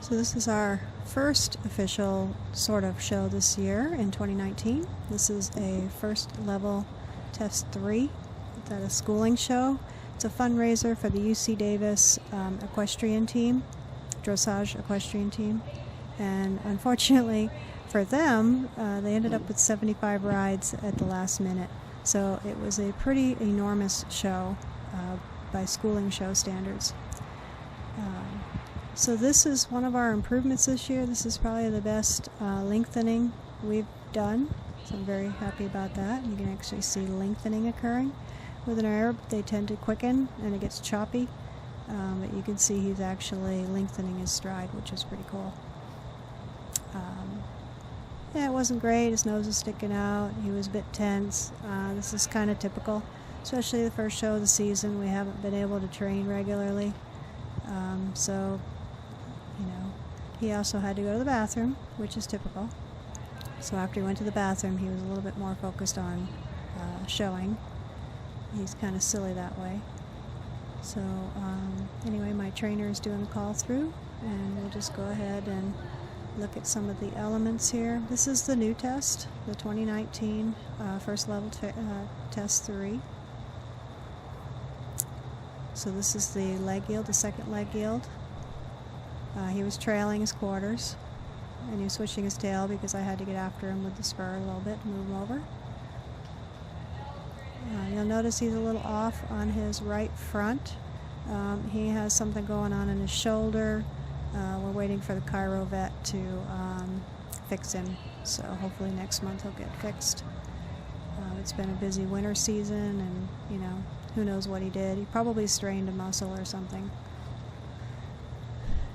So this is our first official sort of show this year in 2019. This is a first level test 3. It's at a schooling show. It's a fundraiser for the UC Davis equestrian team, dressage equestrian team. And unfortunately for them, they ended up with 75 rides at the last minute. So it was a pretty enormous show by schooling show standards. So this is one of our improvements this year. This is probably the best lengthening we've done. So I'm very happy about that. You can actually see lengthening occurring. With an Arab, they tend to quicken and it gets choppy. But you can see he's actually lengthening his stride, which is pretty cool. Yeah, it wasn't great. His nose was sticking out. He was a bit tense. This is kind of typical, especially the first show of the season. We haven't been able to train regularly. So, you know, he also had to go to the bathroom, which is typical. So after he went to the bathroom, he was a little bit more focused on showing. He's kind of silly that way. So anyway, my trainer is doing the call through, and we'll just go ahead and look at some of the elements here. This is the new test, the 2019 first level test 3. So this is the leg yield, the second leg yield. He was trailing his quarters, and he was switching his tail because I had to get after him with the spur a little bit to move him over. You'll notice he's a little off on his right front. He has something going on in his shoulder. We're waiting for the chiro vet to fix him, so hopefully next month he'll get fixed. It's been a busy winter season, and you know, who knows what he did. He probably strained a muscle or something.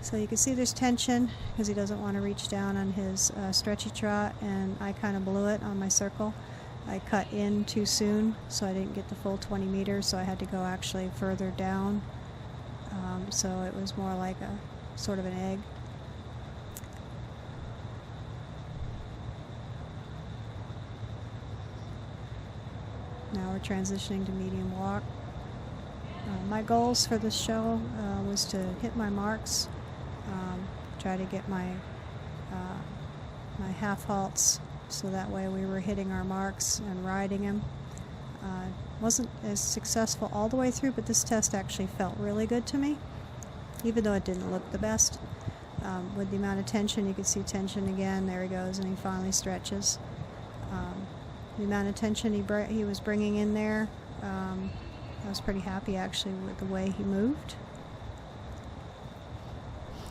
So you can see there's tension because he doesn't want to reach down on his stretchy trot, and I kind of blew it on my circle. I cut in too soon, so I didn't get the full 20 meters, so I had to go actually further down. So it was more like a sort of an egg. Now we're transitioning to medium walk. My goals for this show was to hit my marks, try to get my my half halts, so that way we were hitting our marks and riding him. Wasn't as successful all the way through, but this test actually felt really good to me, even though it didn't look the best. With the amount of tension, you can see tension again. There he goes, and he finally stretches. The amount of tension he was bringing in there, I was pretty happy actually with the way he moved.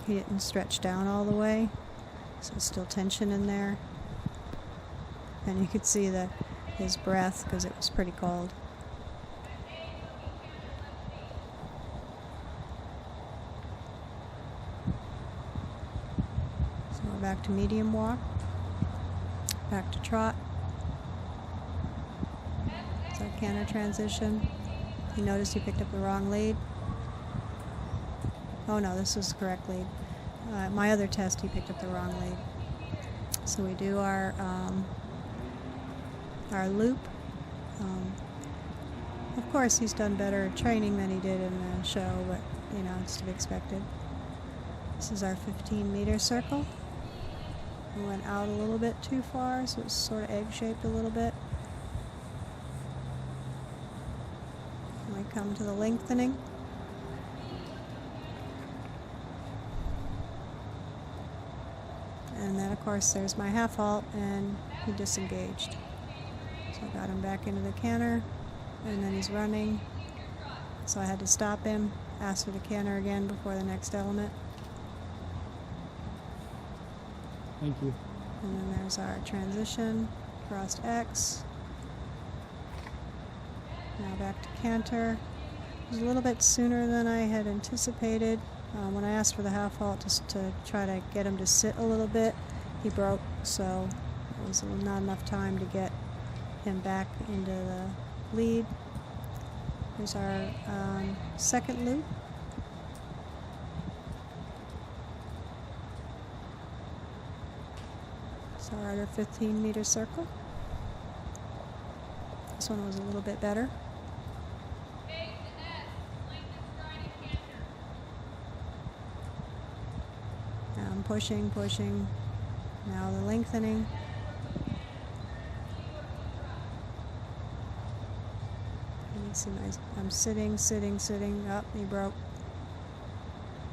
He didn't stretch down all the way, so still tension in there. And you could see his breath because it was pretty cold. So we're back to medium walk, back to trot. So canter transition. You notice he picked up the wrong lead. Oh no, this was the correct lead. My other test, he picked up the wrong lead. So we do our loop. Of course, he's done better training than he did in the show, but you know, it's to be expected. This is our 15-meter circle. We went out a little bit too far, so it's sort of egg-shaped a little bit. And we come to the lengthening. And then, of course, there's my half halt, and he disengaged. So I got him back into the canter, and then he's running. So I had to stop him, ask for the canter again before the next element. Thank you. And then there's our transition, crossed X. Now back to canter. It was a little bit sooner than I had anticipated. When I asked for the half halt just to try to get him to sit a little bit, he broke, so it was not enough time to get him back into the lead. Here's our second loop. So we're at our 15-meter circle. This one was a little bit better. I'm pushing, pushing. Now the lengthening. You can see I'm sitting, sitting, sitting. Up, he broke.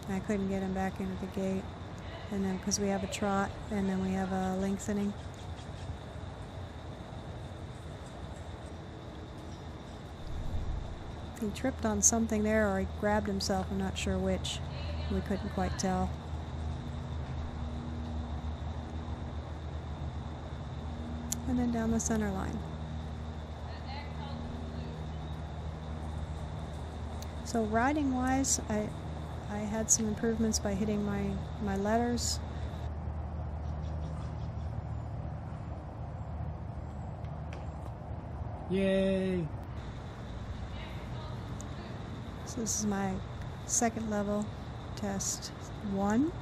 I couldn't get him back into the gate. And then because we have a trot and then we have a lengthening. He tripped on something there, or he grabbed himself, I'm not sure which. We couldn't quite tell. And then down the center line. So riding wise, I had some improvements by hitting my letters. Yay! So this is my second level test 1.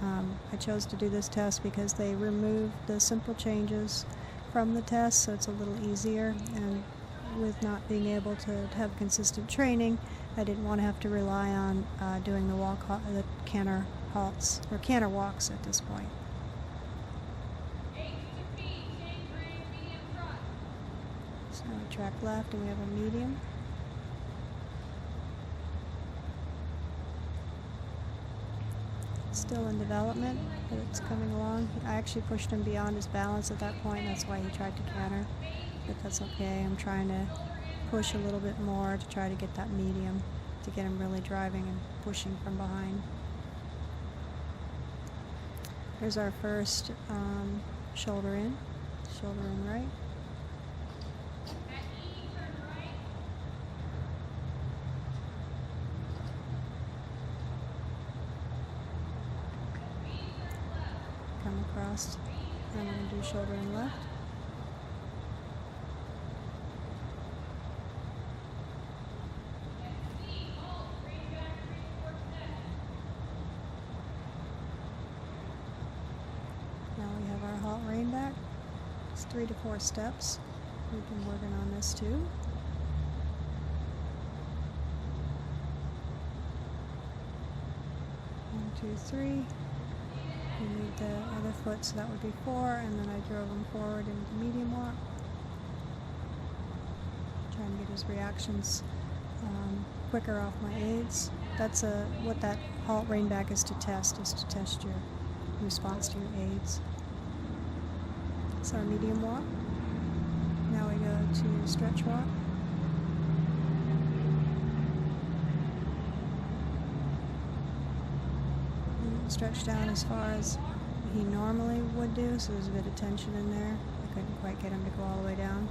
I chose to do this test because they removed the simple changes from the test, so it's a little easier. And with not being able to have consistent training, I didn't want to have to rely on doing the canter halts or canter walks at this point. So we track left and we have a medium. Still in development, but it's coming along. I actually pushed him beyond his balance at that point. That's why he tried to canter, but that's okay. I'm trying to push a little bit more to try to get that medium, to get him really driving and pushing from behind. Here's our first shoulder in right. Come across. I'm going to do shoulder and left. Now we have our halt rein back. It's 3 to 4 steps. We've been working on this too. One, two, three. We need the other foot, so that would be 4, and then I drove him forward into medium walk. Trying to get his reactions quicker off my aids. That's what that halt rein back is to test your response to your aids. It's our medium walk. Now we go to stretch walk. Stretch down as far as he normally would do, so there's a bit of tension in there. I couldn't quite get him to go all the way down.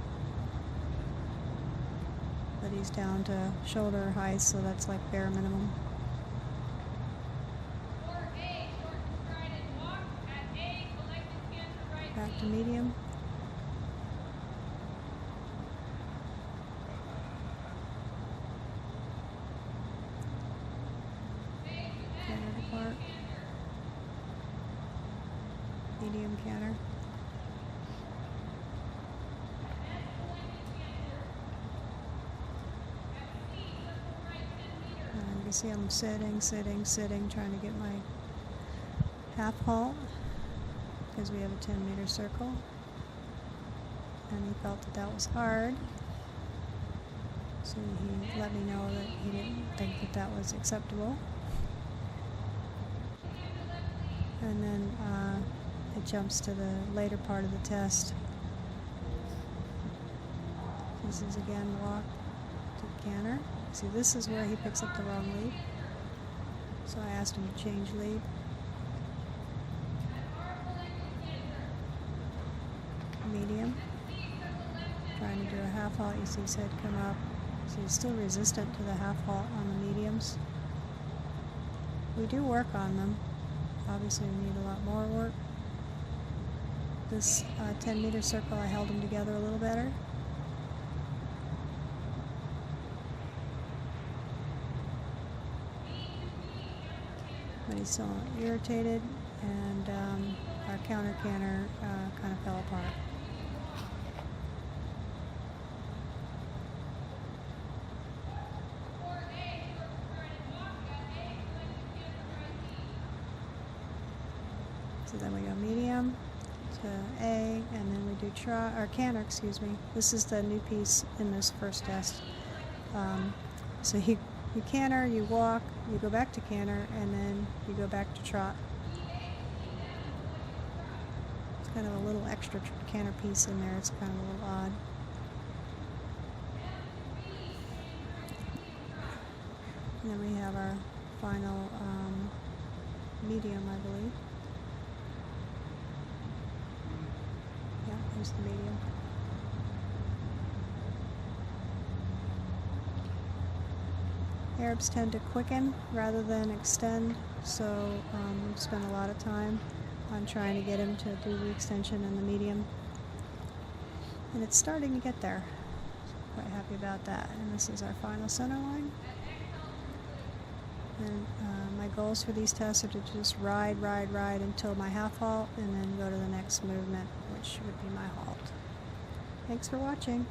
But he's down to shoulder height, so that's like bare minimum. Back to medium. Canter depart. Medium canter. And you can see I'm sitting, trying to get my half halt because we have a 10-meter circle. And he felt that was hard. So he let me know that he didn't think that was acceptable. And then it jumps to the later part of the test. This is again walk to canter. See, this is where he picks up the wrong lead. So I asked him to change lead. Medium. Trying to do a half halt. You see his head come up. So he's still resistant to the half halt on the mediums. We do work on them. Obviously we need a lot more work. This 10-meter circle, I held them together a little better. But he's still irritated, and our counter canter kind of fell apart. So then we go medium to A, and then we do canter, excuse me. This is the new piece in this first test. So you canter, you walk, you go back to canter, and then you go back to trot. It's kind of a little extra canter piece in there. It's kind of a little odd. And then we have our final medium, I believe. Yeah, there's the medium. Arabs tend to quicken rather than extend, so we spend a lot of time on trying to get him to do the extension in the medium. And it's starting to get there. Quite happy about that. And this is our final center line. And my goals for these tests are to just ride until my half halt, and then go to the next movement, which would be my halt. Thanks for watching.